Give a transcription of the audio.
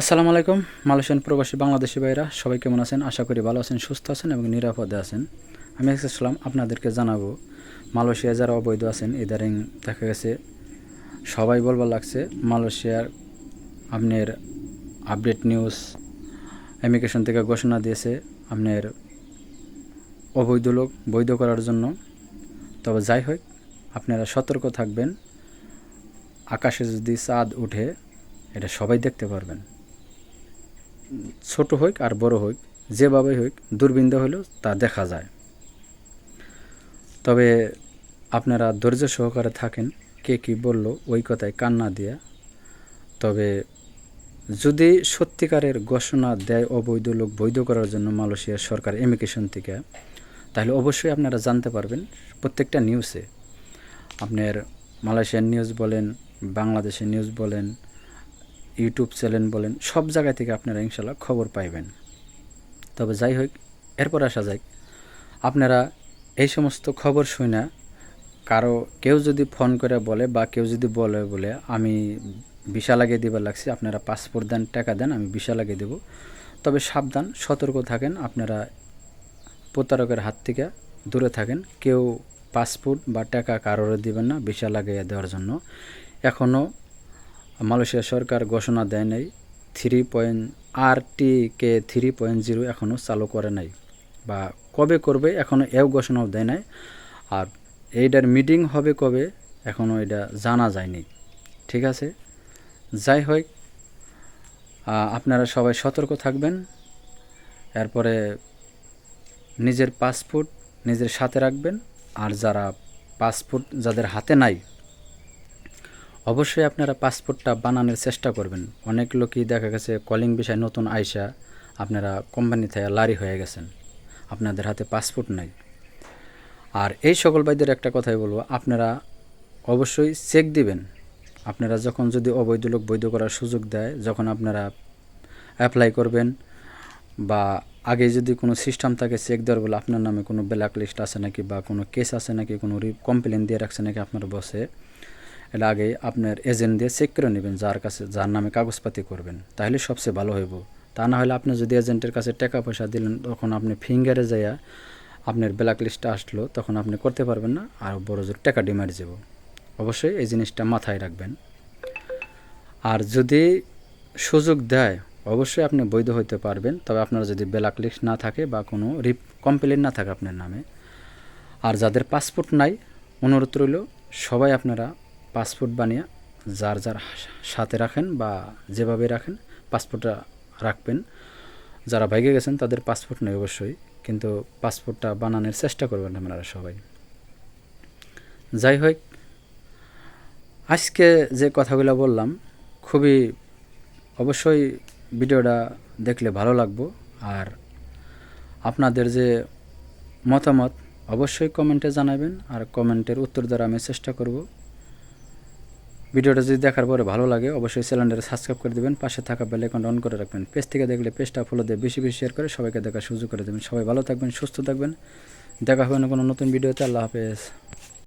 আসসালামু আলাইকুম। মালয়েশিয়ান প্রবাসী বাংলাদেশি ভাইরা সবাই কেমন আছেন? আশা করি ভালো আছেন, সুস্থ আছেন এবং নিরাপদে আছেন। আমি আসলাম আপনাদেরকে জানাবো মালয়েশিয়ায় যারা অবৈধ আছেন ইদারিং দেখা গেছে সবাই বলবার লাগছে মালয়েশিয়ার আপনার আপডেট নিউজ ইমিগ্রেশন থেকে ঘোষণা দিয়েছে আপনার অবৈধ লোক বৈধ করার জন্য। তবে যাই হোক, আপনারা সতর্ক থাকবেন। আকাশে যদি চাঁদ উঠে এটা সবাই দেখতে পারবেন, ছোট হোক আর বড় হোক, যেভাবেই হোক, দূরবীন হলেও তা দেখা যায়। তবে আপনারা ধৈর্য সহকারে থাকেন, কে কী বললো ওই কথায় কান না দিয়া। তবে যদি সত্যিকারের ঘোষণা দেয় অবৈধ লোক বৈধ করার জন্য মালয়েশিয়ার সরকার ইমিগ্রেশন থেকে, তাহলে অবশ্যই আপনারা জানতে পারবেন প্রত্যেকটা নিউজে। আপনার মালয়েশিয়ান নিউজ বলেন, বাংলাদেশের নিউজ বলেন, ইউটিউব চ্যানেল বলেন, সব জায়গা থেকে আপনারা ইনশাল্লাহ খবর পাইবেন। তবে যাই হোক, এরপর আসা যায়, আপনারা এই সমস্ত খবর শুনে কেউ যদি ফোন করে বলে বা কেউ যদি বলে আমি ভিসা লাগিয়ে দিবার লাগছি, আপনারা পাসপোর্ট দেন, টাকা দেন, আমি ভিসা লাগিয়ে দেব। তবে সাবধান, সতর্ক থাকেন, আপনারা প্রতারকের হাত থেকে দূরে থাকেন। কেউ পাসপোর্ট বা টাকা কারোর দিবেন না ভিসা লাগিয়ে দেওয়ার জন্য। এখনও মালয়েশিয়া সরকার ঘোষণা দেয় নাই, RTK 3.0 এখনও চালু করে নাই, বা কবে করবে এখনও এও ঘোষণাও দেয় নাই। আর এইটার মিটিং হবে কবে এখনও এটা জানা যায়নি। ঠিক আছে, যাই হোক, আপনারা সবাই সতর্ক থাকবেন। এরপরে নিজের পাসপোর্ট নিজের সাথে রাখবেন। আর যারা পাসপোর্ট যাদের হাতে নাই, অবশ্যই আপনারা পাসপোর্টটা বানানোর চেষ্টা করবেন। অনেক লোকই দেখা গেছে কলিং বিষয় নতুন আইসা আপনারা কোম্পানি থেকে লারি হয়ে গেছেন, আপনাদের হাতে পাসপোর্ট নাই। আর এই সকল ভাইদের একটা কথাই বলবো, আপনারা অবশ্যই চেক দিবেন। আপনারা যখন যদি অবৈধ লোক বৈধ করার সুযোগ দেয়, যখন আপনারা অ্যাপ্লাই করবেন বা আগে যদি কোনো সিস্টেম থাকে চেক দেওয়ার, বলে আপনার নামে কোনো ব্ল্যাক লিস্ট আছে নাকি বা কোনো কেস আছে নাকি, কোনো কমপ্লেন দিয়ে রাখছে নাকি আপনার বসে, এটা আগে আপনার এজেন্ট দিয়ে চেক করে নেবেন, যার নামে কাগজপাতি করবেন, তাহলে সবচেয়ে ভালো হইব। তা না হলে আপনি যদি এজেন্টের কাছে টাকা পয়সা দিলেন, তখন আপনি ফিঙ্গারে যাইয়া আপনার ব্ল্যাক লিস্টটা আসলো, তখন আপনি করতে পারবেন না, আর বড় জোর টাকা ডিমান্ড যাব। অবশ্যই এই জিনিসটা মাথায় রাখবেন। আর যদি সুযোগ দেয়, অবশ্যই আপনি বৈধ হইতে পারবেন, তবে আপনার যদি ব্ল্যাক লিস্ট না থাকে বা কোনো কমপ্লেন না থাকে আপনার নামে। আর যাদের পাসপোর্ট নাই, অনুরোধ রইল সবাই আপনারা পাসপোর্ট বানিয়ে যার সাথে রাখেন বা যেভাবে রাখেন পাসপোর্টটা রাখবেন। যারা ভাইগে গেছেন তাদের পাসপোর্ট নেই অবশ্যই, কিন্তু পাসপোর্টটা বানানোর চেষ্টা করবেন আপনারা সবাই। যাই হোক, আজকে যে কথাগুলো বললাম খুবই অবশ্যই ভিডিওটা দেখলে ভালো লাগবো। আর আপনাদের যে মতামত অবশ্যই কমেন্টে জানাবেন, আর কমেন্টের উত্তর দ্বারা আমি চেষ্টা করব। ভিডিওটা যদি দেখার পরে ভালো লাগে অবশ্যই চ্যানেলটা সাবস্ক্রাইব করে দেবেন, পাশে থাকা বেল আইকনটা অন করে রাখবেন। পেজ থেকে দেখলে পেজটা ফলো দিয়ে বেশি বেশি শেয়ার করে সবাইকে দেখার সুযোগ করে দেবেন। সবাই ভালো থাকবেন, সুস্থ থাকবেন। দেখা হবে না কোনো নতুন ভিডিওতে। আল্লাহ হাফেজ।